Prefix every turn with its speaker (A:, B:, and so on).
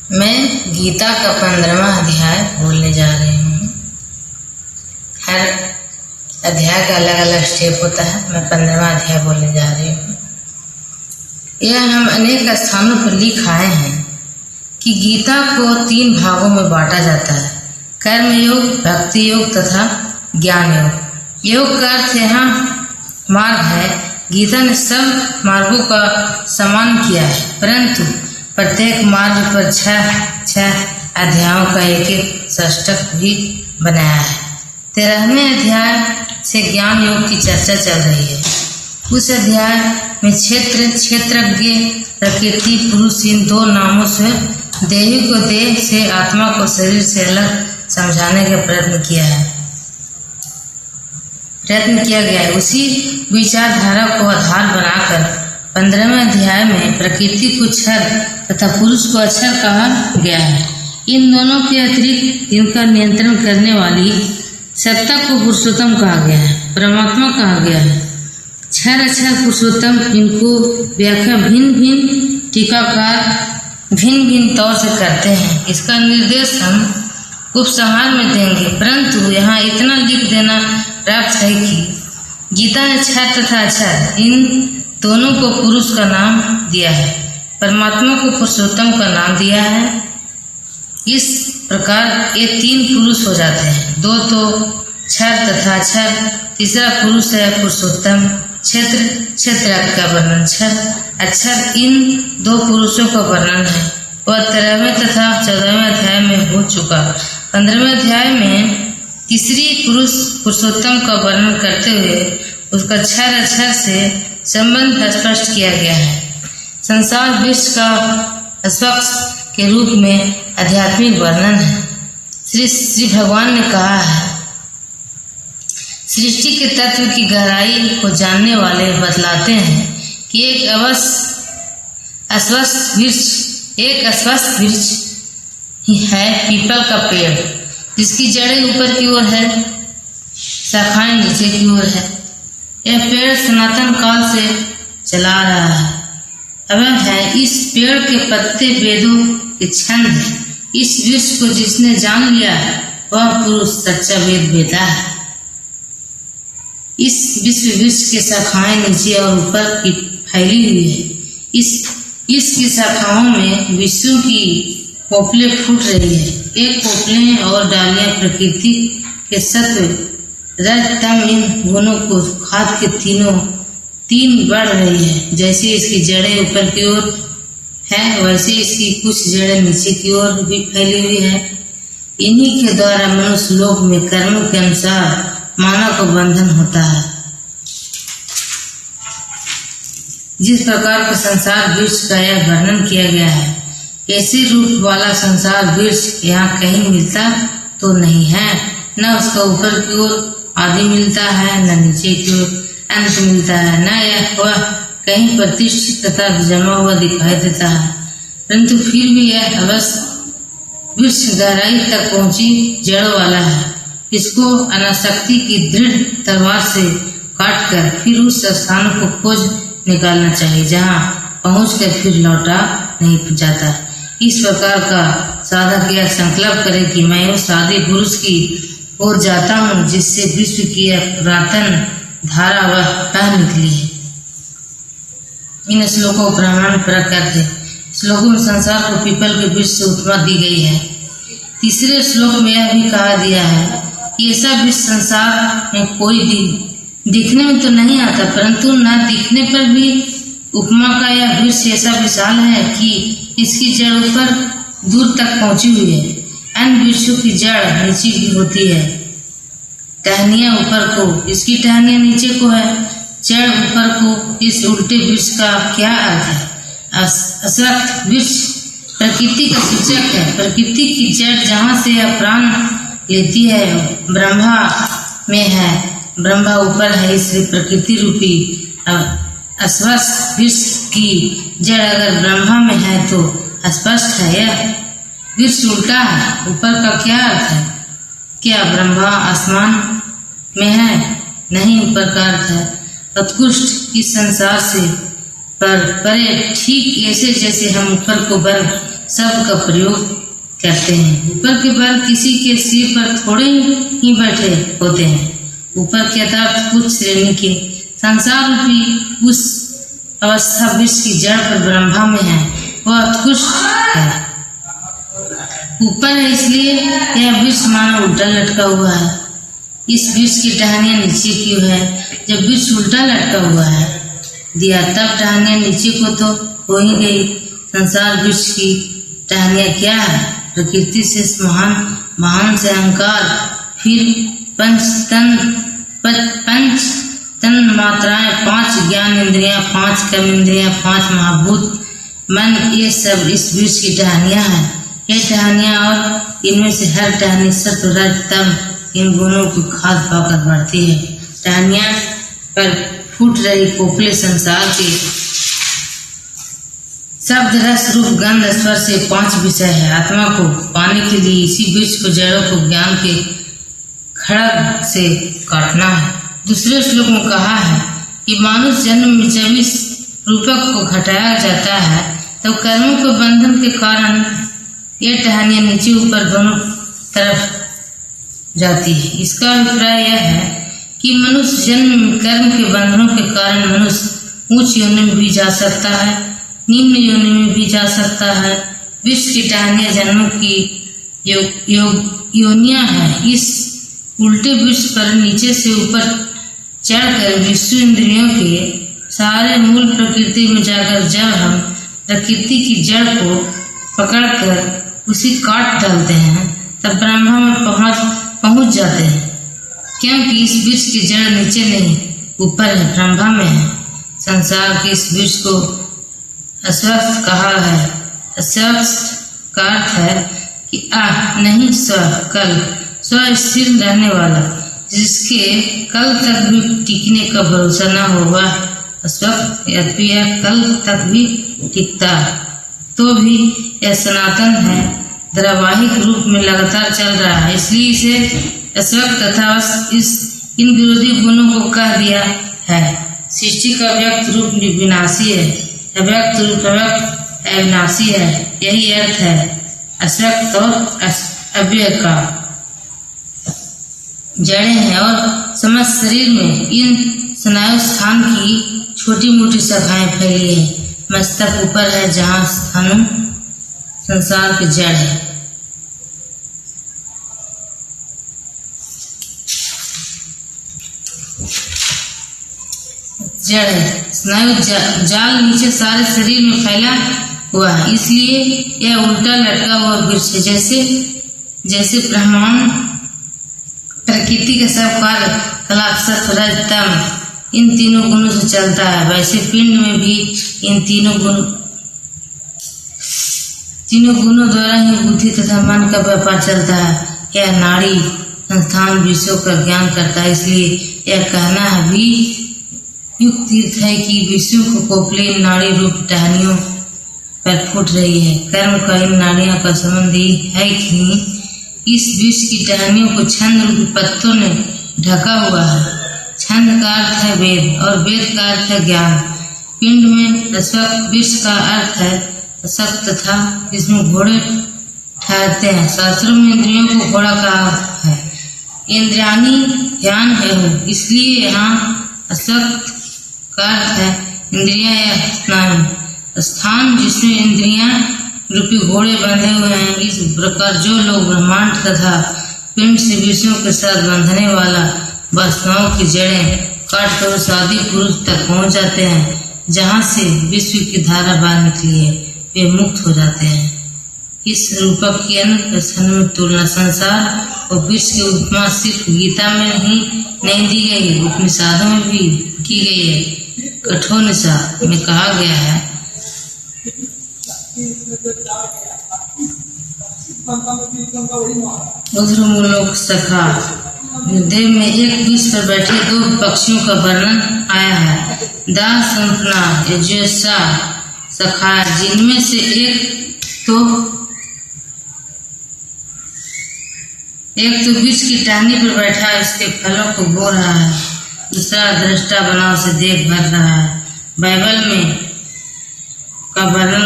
A: मैं गीता का 15वां अध्याय बोलने जा रही हूँ। हर अध्याय का अलग अलग स्टेप होता है। मैं 15वां अध्याय बोलने जा रही हूँ। यह हम अनेक स्थानों पर लिख आए हैं कि गीता को 3 भागों में बांटा जाता है: कर्म योग, भक्ति योग तथा ज्ञान योग। योग का अर्थ यहाँ मार्ग है। गीता ने सब मार्गों का सम्मान किया है, परंतु प्रत्येक मार्ग पर 6 अध्यायों का एक षष्टक भी बनाया है। 13वें अध्याय से ज्ञान योग की चर्चा चल रही है। उस अध्याय में क्षेत्रज्ञ, प्रकृति, पुरुष इन 2 नामों से देही को देह से, आत्मा को शरीर से अलग समझाने का प्रयत्न किया गया है। उसी विचारधारा को आधार बनाकर 15वें अध्याय में प्रकृति को क्षर तथा पुरुष को अक्षर कहा गया है। इन दोनों के अतिरिक्त इनका नियंत्रण करने वाली सत्ता को पुरुषोत्तम कहा गया है, परमात्मा कहा गया है। क्षर, अक्षर, पुरुषोत्तम, इनको व्याख्या भिन्न टीकाकार भिन्न तौर से करते हैं। इसका निर्देश हम उपसंहार में देंगे, परंतु यहाँ इतना लिख देना प्राप्त है कि गीता ने क्षर तथा अक्षर इन दोनों को पुरुष का नाम दिया है, परमात्मा को पुरुषोत्तम का नाम दिया है। इस प्रकार ये 3 पुरुष हो जाते हैं। 2 तो क्षर तथा अक्षर, तीसरा पुरुष है पुरुषोत्तम। क्षेत्र का वर्णन क्षर, अक्षर, इन 2 पुरुषों का वर्णन है। वह 13वें तथा 14वें अध्याय में हो चुका। 15वें अध्याय में तीसरी पुरुषोत्तम का वर्णन करते हुए उसका क्षर अक्षर से संबंध स्पष्ट किया गया है। संसार विश्व का स्वच्छ के रूप में आध्यात्मिक वर्णन है। श्री भगवान ने कहा है, सृष्टि के तत्व की गहराई को जानने वाले बतलाते हैं कि एक अस्वस्थ वृक्ष ही है पीपल का पेड़, जिसकी जड़ें ऊपर की ओर है, शाखाएं नीचे की ओर है। यह पेड़ सनातन काल से चला रहा है। अब है इस पेड़ के पत्ते वेदों के छंद है। इस वृक्ष को जिसने जान लिया वह पुरुष सच्चा वेद वेता है। इस विश्व वृक्ष के शाखाएं नीचे और ऊपर की फैली हुई है। इसकी शाखाओं में विश्व की पोपले फूट रही है। एक पोपले और डालियां प्रकृति के सत्व रज तम इन गुणों को खाद के 3 बढ़ रही है। जैसे इसकी जड़ें ऊपर की ओर है, वैसे इसकी कुछ जड़ें नीचे की ओर भी फैली हुई है। इन्हीं के द्वारा मनुष्य लोक में कर्मों के अनुसार मानव को बंधन होता है। जिस प्रकार का संसार वृक्ष का यह वर्णन किया गया है, ऐसे रूप वाला संसार वृक्ष यहाँ कहीं मिलता तो नहीं है। न उसका ऊपर की ओर आदि मिलता है, न नीचे की ओर अंत मिलता है, न यह वह कहीं प्रतिष्ठित तथा जमा हुआ दिखाई देता है। परंतु फिर भी यह अवश्य वृक्ष गहराई तक पहुंची जड़ वाला है। इसको अनासक्ति की दृढ़ तलवार से काट कर फिर उस स्थान को खोज निकालना चाहिए जहाँ पहुंचकर फिर लौटा नहीं जाता। इस प्रकार का साधक यह संकल्प करे कि मैं उस आदि पुरुष की ओर जाता हूँ जिससे विश्व की पुरातन धारा वह बह निकली है। इन श्लोकों को प्रमाण करते श्लोकों में संसार को पीपल के वृक्ष से उपमा दी गई है। तीसरे श्लोक में यह भी कहा दिया है कि ऐसा वृक्ष संसार में कोई दिखने में तो नहीं आता, परंतु न दिखने पर भी उपमा का यह वृक्ष ऐसा विशाल है कि इसकी जड़ ऊपर दूर तक पहुंची हुई है। अन्य वृक्षों की जड़ नीचे की होती है, टहनियां ऊपर को, इसकी टहनियां नीचे को है, जड़ ऊपर को। इस उल्टे वृक्ष का क्या अर्थ है? अस्वस्थ वृक्ष प्रकृति का सूचक है। प्रकृति की जड़ जहाँ से यह प्राण लेती है ब्रह्मा में है, ब्रह्मा ऊपर है, इसलिए प्रकृति रूपी अस्वस्थ वृक्ष की जड़ अगर ब्रह्मा में है तो अस्पष्ट है। यह वृक्ष उल्टा है। ऊपर का क्या अर्थ है? क्या ब्रह्मा आसमान में है? नहीं, ऊपर का अर्थ है उत्कृष्ट इस संसार से पर परे, ठीक ऐसे जैसे हम ऊपर को बर्फ शब्द का प्रयोग करते हैं। ऊपर के बाल किसी के सिर पर थोड़े ही बैठे होते हैं। ऊपर के अर्थात उच्च श्रेणी के संसार रूपी उस अवस्था विश्व की जड़ पर ब्रह्मा में है, वह उत्कृष्ट है। ऊपर है इसलिए यह विश्व मानो उल्टा लटका हुआ है। इस विश्व की टहनियाँ नीचे क्यों है? जब विश्व उल्टा लटका हुआ है दिया तब टहनियाँ नीचे को तो हो ही गई। संसार विश्व की टहनियाँ क्या है? प्रकृति से महान से अहंकार, फिर पंच तन मात्राएं, 5 ज्ञान इंद्रियां, 5 कर्म इंद्रियां, 5 महाभूत मन, ये सब इस विश्व की टहनियाँ हैं। ये टहनियाँ और इनमें से हर टहनी सत्व रज तम इन गुणों की खाद पाकर बढ़ती है। टहनियाँ पर फूट रही खोखले संसार के शब्द रस रूप गंध स्पर्श से 5 विषय है। आत्मा को पाने के लिए इसी बीज को, जड़ों को ज्ञान के खड़ग से काटना है। दूसरे श्लोक में कहा है कि मानुष जन्म में जब इस रूपक को घटाया जाता है तो कर्मों के बंधन के कारण ये टहनियाँ नीचे ऊपर दोनों तरफ जाती है। इसका अभिप्राय यह है कि मनुष्य जन्म में कर्म के बंधनों के कारण मनुष्य उच्च योनि में भी जा सकता है, निम्न योनि में भी जा सकता है। विश्व की टहनियाँ जन्मों की योनियाँ हैं। इस उल्टे विश्व पर नीचे से ऊपर चढ़कर विश्व इंद्रियों के सारे मूल प्रकृति में जाकर जब हम प्रकृति की जड़ को पकड़कर उसी काट डालते हैं तब ब्रह्मा में पहुंच जाते हैं। क्योंकि इस विश्व की जड़ नीचे नहीं ऊपर है, ब्रह्मा में है। संसार के इस विश्व को अस्वस्थ कहा है। अस्वस्थ का अर्थ है कि नहीं स्व, कल स्व स्थिर रहने वाला, जिसके कल तक भी टिकने का भरोसा न होगा। अस्वस्थ यद्यपि यह कल तक भी टिकता तो भी यह सनातन है, धारावाहिक रूप में लगातार चल रहा है। इसलिए इसे अस्वस्थ तथा इन विरोधी गुणों को कह दिया है। सृष्टि का व्यक्त रूप विनाशी है, अव्यक्त रूप अविनाशी है। यही अर्थ है अस्वस्थ और अव्यय का। जड़ें हैं और समस्त शरीर में इन स्नायु स्थान की छोटी मोटी शाखाएं फैली है। मस्तक ऊपर है जहाँ स्थान संसार की जड़ है। जड़ है, स्नायु जाल नीचे सारे शरीर में फैला हुआ है, इसलिए यह उल्टा लटका हुआ वृक्ष है। जैसे ब्रह्मांड प्रकृति के सब कार्य कला सत्व रज तम इन तीनों गुणों से चलता है, वैसे पिंड में भी इन तीनों गुणों द्वारा ही बुद्धि तथा मन का व्यापार चलता है। यह नाड़ी संस्थान विषयों का ज्ञान करता है, इसलिए यह कहना है भी युक्त तीर्थ है कि विषयों को कोपले इन नाड़ी रूप टहनियों पर फूट रही है। कर्म का इन नाड़ियों का संबंध है कि इस विष की टहनियों को छंद रूपी पत्तों ने ढका हुआ है। छंद का अर्थ है वेद और वेद का अर्थ है ज्ञान। पिंड में अस्वस्थ विष का अर्थ है असक्त तथा इसमें घोड़े ठहरते हैं। शास्त्रों में इंद्रियों को घोड़ा कहा है। इंद्रियानी ध्यान है हो, इसलिए यहाँ अस्वस्थ का अर्थ है इंद्रियां या स्नायु। स्थान जिसमें इंद्रियां रूपी घोड़े बंधे हुए हैं। इस प्रकार जो लोग ब्रह्मांड तथा पिंड से विषयों के साथ बंधने वाला वासनाओं की जड़ें काट कर उस आदि पुरुष तक पहुँच जाते हैं जहाँ से विश्व की धारा बाहर निकली है, वे मुक्त हो जाते हैं। इस रूपक की अन्य में तुलना संसार और विश्व की उपमा सिर्फ गीता में ही नहीं दी गई, उपनिषदों में भी की गई है। कठोपनिषद में कहा गया है उद्रमूलोक सखा देव में एक बीच पर बैठे 2 पक्षियों का वर्णन आया है। दाह संपना यजुषा सखा, जिनमें से एक तो बीच की टहनी पर बैठा है, उसके फलों को बो रहा है। दूसरा दृष्टा बना उसे देख भर रहा है। बाइबल में का वर्णन